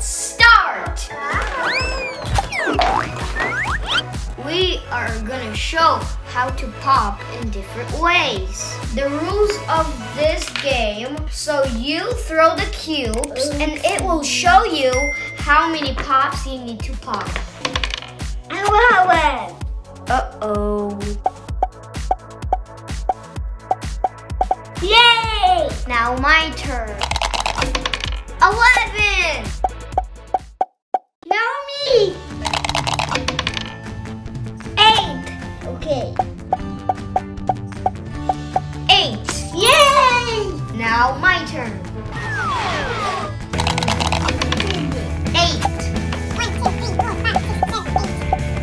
let's start! We are gonna show how to pop in different ways. The rules of this game, so you throw the cubes and it will show you how many pops you need to pop. I want one. Uh-oh. Yay! Now my turn. 11! Now me. 8. Okay. 8. Yay! Now my turn. 8.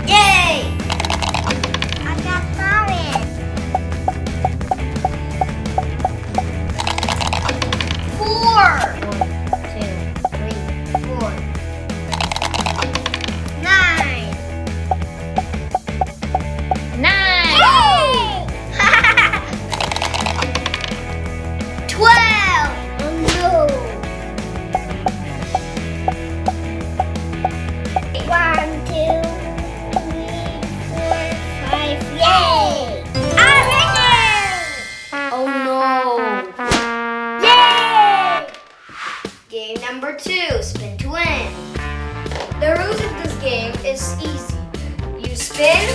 Yay! I got 7. 4. 1, 2, 3, 4. 9. 9. Yay! 12. Oh no. 1, 2, 3, 4, 5. Yay! I win! Oh no. Yay! Game number 2, spin to win. The rules of this game is easy. You spin,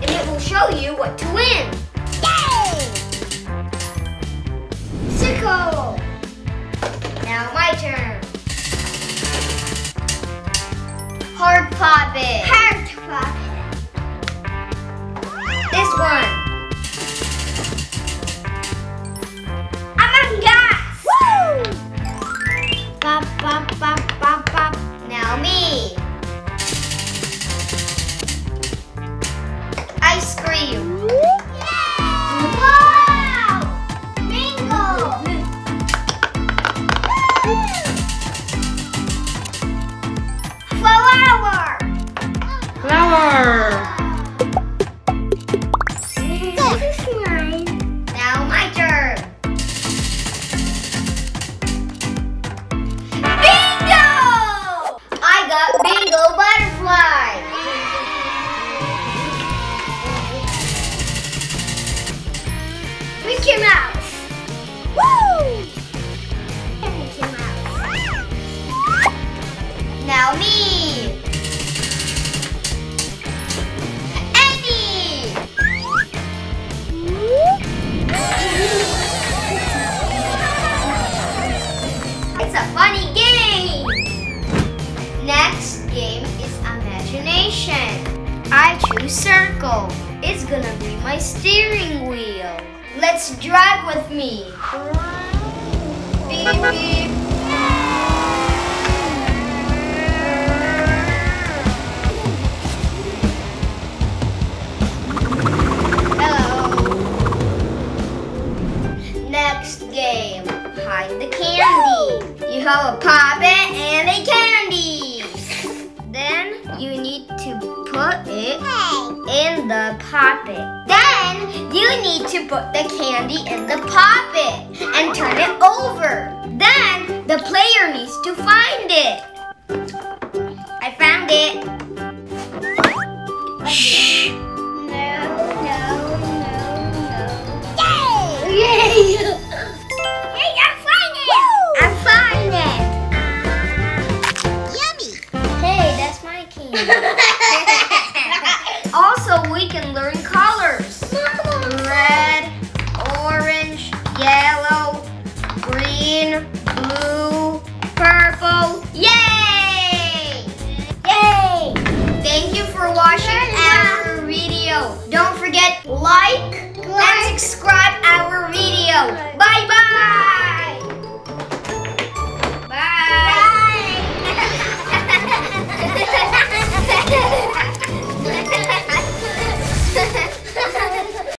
and it will show you what to win. Yay! Circle. Now my turn. Hard pop it. Heart pop. This one. Among Us. Woo! Pop, pop, pop, pop, pop. Now me. Ice cream. Wow! Bingo! Flower! Flower. This is mine. Now my turn. Bingo! I got bingo butterfly. Mickey Mouse. Woo! Mickey Mouse. Now me. Annie. It's a funny game. Next game is imagination. I choose circle. It's gonna be my steering wheel. Let's drive with me. Beep, beep. Hello. Next game, hide the candy. You have a puppet and a candy. Then you need to put it in the puppet. Then you need to put the candy in the puppet and turn it over. Then the player needs to find it. I found it. Shh. Yay! Hey, I find it! Woo! I find it! Yummy! Hey, that's my candy. Also, we can learn colors. Red, orange, yellow, green, blue, purple. Yay! Yay! Thank you for watching our video. Don't forget like and subscribe